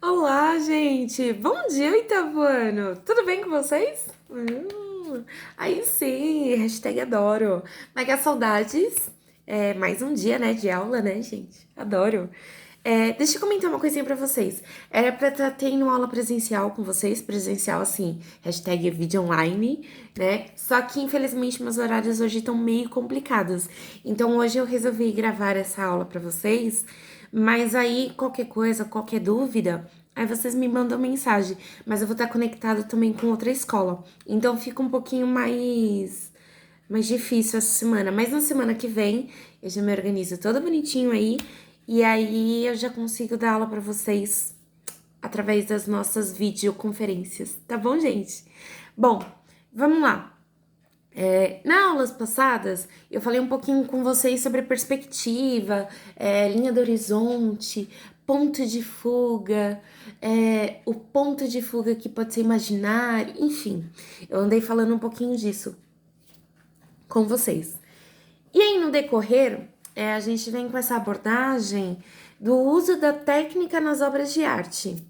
Olá, gente! Bom dia, oitavano! Tudo bem com vocês? Aí sim, hashtag adoro. Mega saudades. Mais um dia, né, de aula, né, gente? Adoro. Deixa eu comentar uma coisinha pra vocês. Era pra estar tendo aula presencial com vocês, presencial assim, hashtag vídeo online, né? Só que infelizmente meus horários hoje estão meio complicados. Então hoje eu resolvi gravar essa aula pra vocês, mas aí qualquer coisa, qualquer dúvida, aí vocês me mandam mensagem. Mas eu vou estar conectado também com outra escola. Então fica um pouquinho mais difícil essa semana. Mas na semana que vem eu já me organizo todo bonitinho aí. E aí eu já consigo dar aula para vocês através das nossas videoconferências, tá bom, gente? Bom, vamos lá. Nas aulas passadas, eu falei um pouquinho com vocês sobre perspectiva, linha do horizonte, ponto de fuga, o ponto de fuga que pode ser imaginário, enfim, eu andei falando um pouquinho disso com vocês. E aí, no decorrer, a gente vem com essa abordagem do uso da técnica nas obras de arte.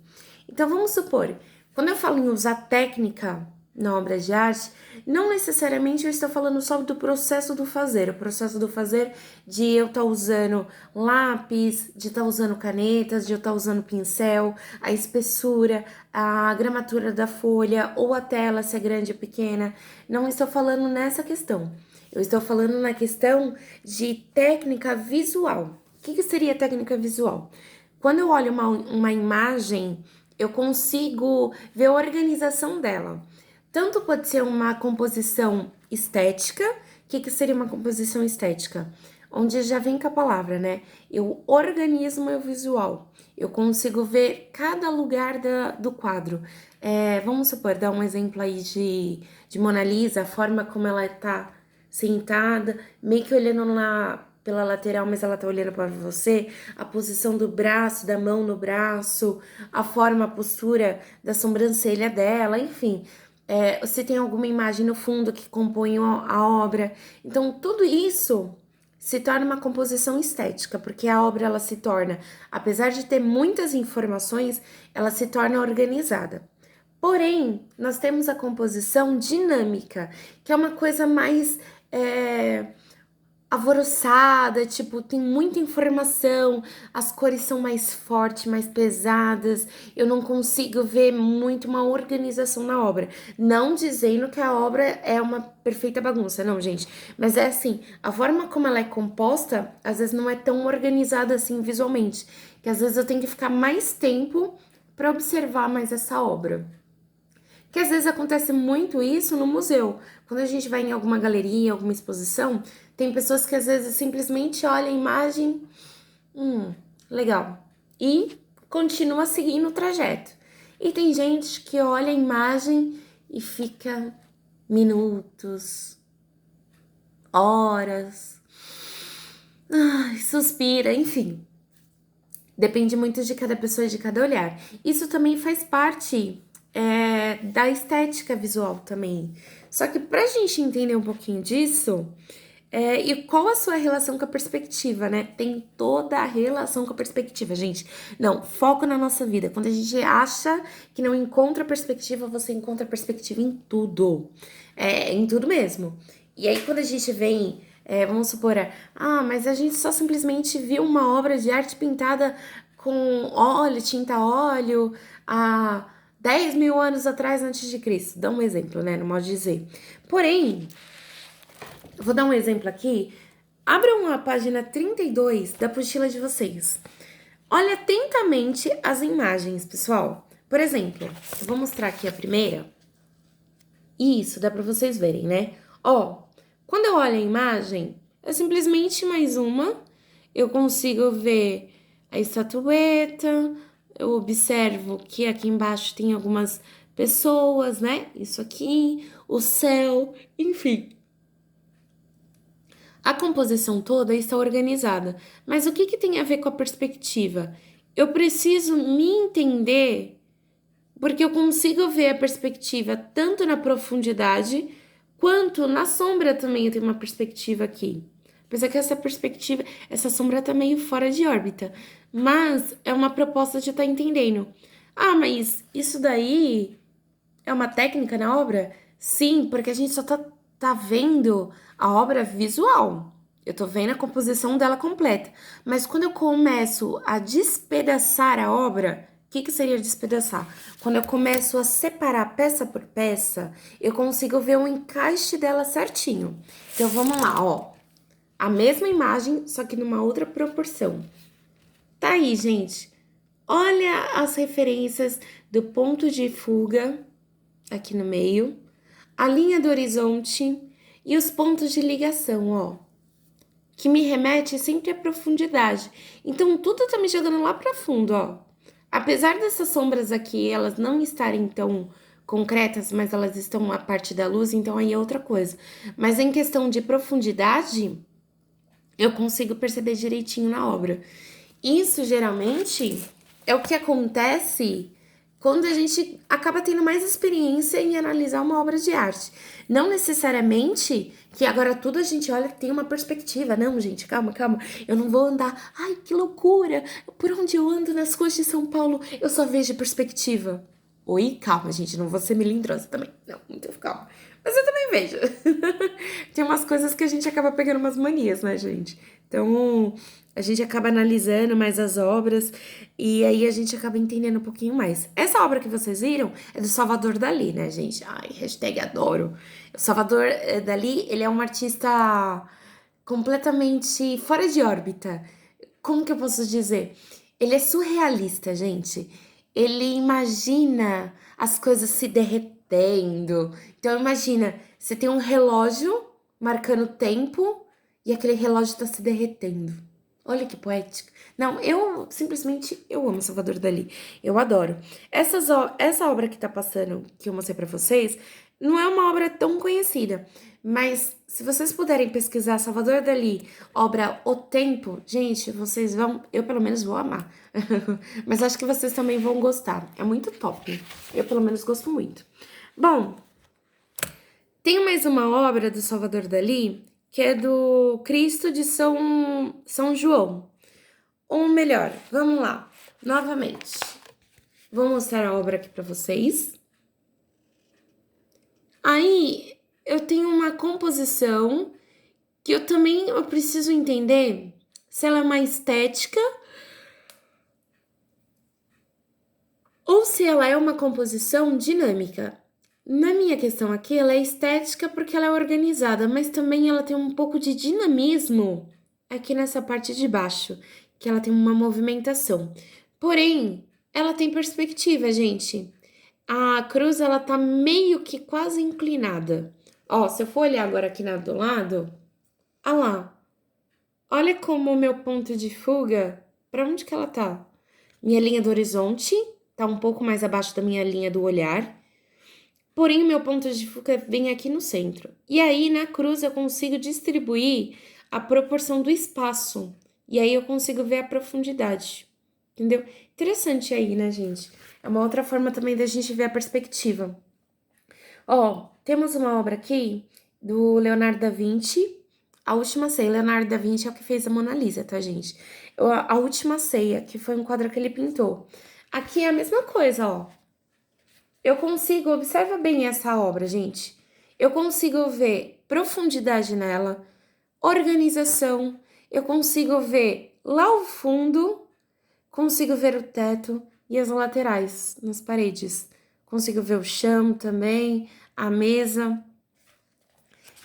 Então, vamos supor, quando eu falo em usar técnica na obra de arte, não necessariamente eu estou falando só do processo do fazer, o processo do fazer de eu estar usando lápis, de estar usando canetas, de eu estar usando pincel, a espessura, a gramatura da folha ou a tela, se é grande ou pequena. Não estou falando nessa questão. Eu estou falando na questão de técnica visual. O que seria técnica visual? Quando eu olho uma imagem, eu consigo ver a organização dela. Tanto pode ser uma composição estética. O que seria uma composição estética? Onde já vem com a palavra, né? Eu organizo meu visual. Eu consigo ver cada lugar do quadro. Vamos supor, dar um exemplo aí de Mona Lisa, a forma como ela tá sentada, meio que olhando pela lateral, mas ela tá olhando para você, a posição do braço, da mão no braço, a forma, a postura da sobrancelha dela, enfim. Se tem alguma imagem no fundo que compõe a obra. Então, tudo isso se torna uma composição estética, porque a obra ela se torna, apesar de ter muitas informações, ela se torna organizada. Porém, nós temos a composição dinâmica, que é uma coisa mais alvoroçada, tipo, tem muita informação, as cores são mais fortes, mais pesadas, eu não consigo ver muito uma organização na obra. Não dizendo que a obra é uma perfeita bagunça, não, gente. Mas é assim, a forma como ela é composta, às vezes não é tão organizada assim visualmente, que às vezes eu tenho que ficar mais tempo para observar mais essa obra. Que às vezes acontece muito isso no museu. Quando a gente vai em alguma galeria, alguma exposição, tem pessoas que às vezes simplesmente olham a imagem, legal, e continua seguindo o trajeto. E tem gente que olha a imagem e fica minutos, horas, suspira, enfim. Depende muito de cada pessoa e de cada olhar. Isso também faz parte da estética visual também. Só que pra gente entender um pouquinho disso, e qual a sua relação com a perspectiva, né? Tem toda a relação com a perspectiva, gente. Não, foco na nossa vida. Quando a gente acha que não encontra perspectiva, você encontra perspectiva em tudo. Em tudo mesmo. E aí, quando a gente vem vamos supor, mas a gente só simplesmente viu uma obra de arte pintada com óleo, tinta a óleo, há 10 mil anos atrás antes de Cristo. Dá um exemplo, né? No modo de dizer. Porém, eu vou dar um exemplo aqui. Abram a página 32 da apostila de vocês. Olha atentamente as imagens, pessoal. Por exemplo, eu vou mostrar aqui a primeira. Isso, dá pra vocês verem, né? Ó, quando eu olho a imagem, é simplesmente mais uma. Eu consigo ver a estatueta, eu observo que aqui embaixo tem algumas pessoas, né? Isso aqui, o céu, enfim. A composição toda está organizada, mas o que tem a ver com a perspectiva? Eu preciso me entender porque eu consigo ver a perspectiva tanto na profundidade quanto na sombra também eu tenho uma perspectiva aqui. Apesar que essa perspectiva, essa sombra tá meio fora de órbita. Mas é uma proposta de estar entendendo. Ah, mas isso daí é uma técnica na obra? Sim, porque a gente só tá vendo a obra visual. Eu tô vendo a composição dela completa. Mas quando eu começo a despedaçar a obra, o que seria despedaçar? Quando eu começo a separar peça por peça, eu consigo ver o encaixe dela certinho. Então vamos lá, ó. A mesma imagem, só que numa outra proporção. Tá aí, gente. Olha as referências do ponto de fuga aqui no meio, a linha do horizonte e os pontos de ligação, ó, que me remete sempre à profundidade. Então, tudo tá me jogando lá para fundo, ó. Apesar dessas sombras aqui, elas não estarem tão concretas, mas elas estão a parte da luz, então aí é outra coisa. Mas em questão de profundidade, eu consigo perceber direitinho na obra. Isso geralmente é o que acontece quando a gente acaba tendo mais experiência em analisar uma obra de arte. Não necessariamente que agora tudo a gente olha que tem uma perspectiva. Não, gente, calma, calma. Eu não vou andar. Ai, que loucura! Por onde eu ando nas ruas de São Paulo, eu só vejo perspectiva. Oi, calma, gente, não vou ser melindrosa também. Não, muito calma. Mas eu também vejo. Tem umas coisas que a gente acaba pegando umas manias, né, gente? Então, a gente acaba analisando mais as obras e aí a gente acaba entendendo um pouquinho mais. Essa obra que vocês viram é do Salvador Dalí, né, gente? Ai, hashtag adoro. O Salvador Dalí, ele é um artista completamente fora de órbita. Como que eu posso dizer? Ele é surrealista, gente. Ele imagina as coisas se derretendo. Então, imagina, você tem um relógio marcando o tempo e aquele relógio está se derretendo. Olha que poético. Não, eu simplesmente eu amo Salvador Dalí. Eu adoro. Essa obra que tá passando, que eu mostrei pra vocês, não é uma obra tão conhecida, mas se vocês puderem pesquisar Salvador Dalí, obra O Tempo, gente, vocês vão, eu pelo menos vou amar. Mas acho que vocês também vão gostar. É muito top. Eu pelo menos gosto muito. Bom, tem mais uma obra do Salvador Dalí, que é do Cristo de São João. Ou melhor, vamos lá, novamente. Vou mostrar a obra aqui para vocês. Aí eu tenho uma composição que eu preciso entender se ela é uma estética ou se ela é uma composição dinâmica. Na minha questão aqui, ela é estética porque ela é organizada, mas também ela tem um pouco de dinamismo aqui nessa parte de baixo, que ela tem uma movimentação. Porém, ela tem perspectiva, gente. A cruz, ela tá meio que quase inclinada. Ó, se eu for olhar agora aqui do lado, olha lá. Olha como o meu ponto de fuga, para onde que ela tá? Minha linha do horizonte tá um pouco mais abaixo da minha linha do olhar. Porém, o meu ponto de fuga vem aqui no centro. E aí, na cruz, eu consigo distribuir a proporção do espaço. E aí, eu consigo ver a profundidade. Entendeu? Interessante aí, né, gente? É uma outra forma também da gente ver a perspectiva. Ó, temos uma obra aqui do Leonardo da Vinci, A Última Ceia. Leonardo da Vinci é o que fez a Mona Lisa, tá, gente? A Última Ceia, que foi um quadro que ele pintou. Aqui é a mesma coisa, ó. Eu consigo, observa bem essa obra, gente. Eu consigo ver profundidade nela, organização, eu consigo ver lá ao fundo, consigo ver o teto e as laterais nas paredes. Consigo ver o chão também, a mesa.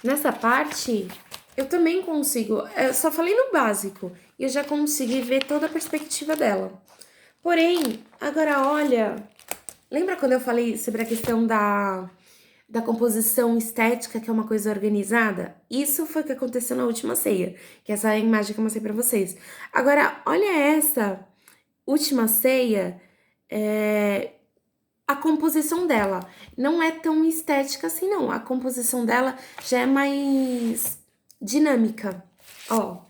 Nessa parte, eu também consigo, eu só falei no básico, e eu já consegui ver toda a perspectiva dela. Porém, agora olha, lembra quando eu falei sobre a questão da composição estética, que é uma coisa organizada? Isso foi o que aconteceu na Última Ceia, que essa é a imagem que eu mostrei pra vocês. Agora, olha essa Última Ceia, a composição dela não é tão estética assim, não. A composição dela já é mais dinâmica. Ó,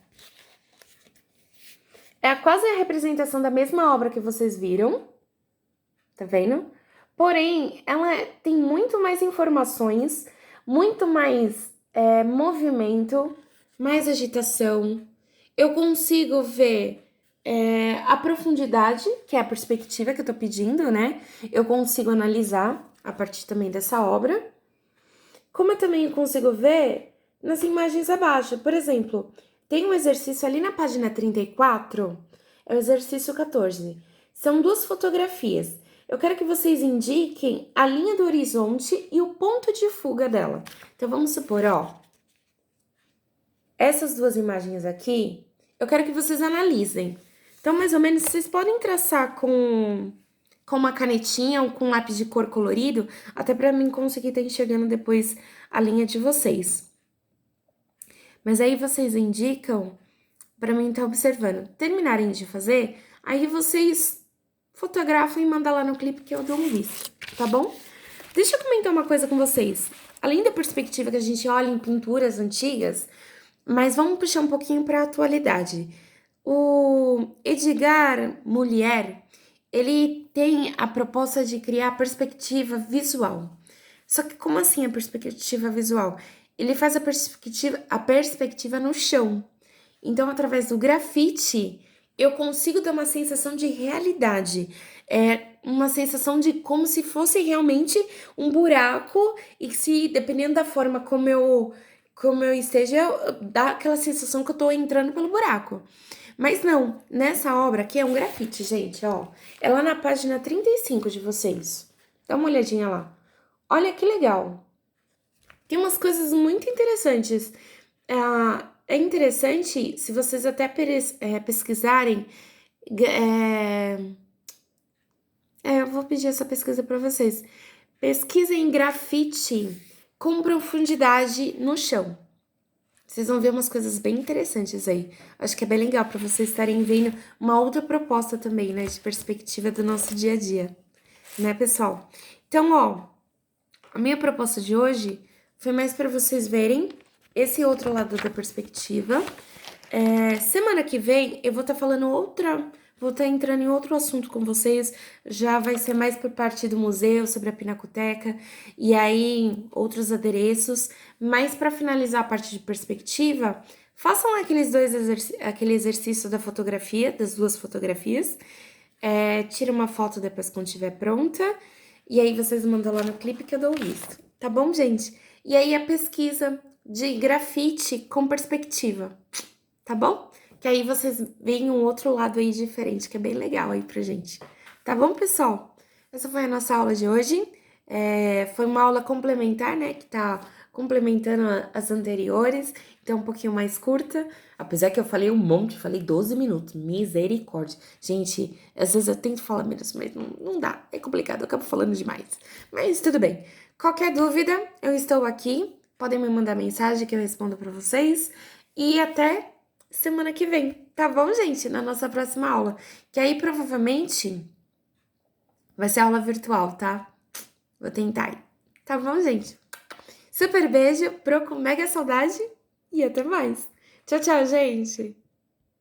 é quase a representação da mesma obra que vocês viram, tá vendo? Porém, ela tem muito mais informações, muito mais movimento. mais agitação. Eu consigo ver a profundidade, que é a perspectiva que eu tô pedindo, né? Eu consigo analisar a partir também dessa obra. Como eu também consigo ver nas imagens abaixo. Por exemplo, tem um exercício ali na página 34, é o exercício 14. São duas fotografias. Eu quero que vocês indiquem a linha do horizonte e o ponto de fuga dela. Então, vamos supor, ó, essas duas imagens aqui, eu quero que vocês analisem. Então, mais ou menos, vocês podem traçar com uma canetinha ou com um lápis de cor colorido, até para mim conseguir estar enxergando depois a linha de vocês. Mas aí vocês indicam para mim estar observando. Terminarem de fazer, aí vocês fotografam e mandam lá no clipe que eu dou um visto, tá bom? Deixa eu comentar uma coisa com vocês. Além da perspectiva que a gente olha em pinturas antigas, mas vamos puxar um pouquinho para a atualidade. O Edgar Mullier, ele tem a proposta de criar perspectiva visual. Só que como assim a perspectiva visual? Ele faz a perspectiva no chão. Então, através do grafite, eu consigo ter uma sensação de realidade. É uma sensação de como se fosse realmente um buraco e se, dependendo da forma como eu esteja, dá aquela sensação que eu tô entrando pelo buraco. Mas não, nessa obra aqui é um grafite, gente, ó. É lá na página 35 de vocês. Dá uma olhadinha lá. Olha que legal. Tem umas coisas muito interessantes. É interessante se vocês até pesquisarem. É, eu vou pedir essa pesquisa para vocês. Pesquisem grafite com profundidade no chão. Vocês vão ver umas coisas bem interessantes aí. Acho que é bem legal para vocês estarem vendo uma outra proposta também, né, de perspectiva do nosso dia a dia, né, pessoal? Então, ó, a minha proposta de hoje foi mais para vocês verem esse outro lado da perspectiva. Semana que vem eu vou estar falando vou estar entrando em outro assunto com vocês. Já vai ser mais por parte do museu, sobre a Pinacoteca e aí outros adereços. Mas para finalizar a parte de perspectiva, façam aquele exercício da fotografia, das duas fotografias. Tira uma foto depois quando estiver pronta. E aí vocês mandam lá no clipe que eu dou o visto. Tá bom, gente? E aí a pesquisa de grafite com perspectiva, tá bom? Que aí vocês veem um outro lado aí diferente, que é bem legal aí pra gente. Tá bom, pessoal? Essa foi a nossa aula de hoje. Foi uma aula complementar, né? Que tá complementando as anteriores, então um pouquinho mais curta. Apesar que eu falei um monte, falei 12 minutos. Misericórdia. Gente, às vezes eu tento falar menos, mas não dá. É complicado, eu acabo falando demais. Mas tudo bem. Qualquer dúvida, eu estou aqui. Podem me mandar mensagem que eu respondo pra vocês. E até semana que vem, tá bom, gente? Na nossa próxima aula. Que aí provavelmente vai ser aula virtual, tá? Vou tentar aí. Tá bom, gente? Super beijo, pro com mega saudade e até mais. Tchau, tchau, gente!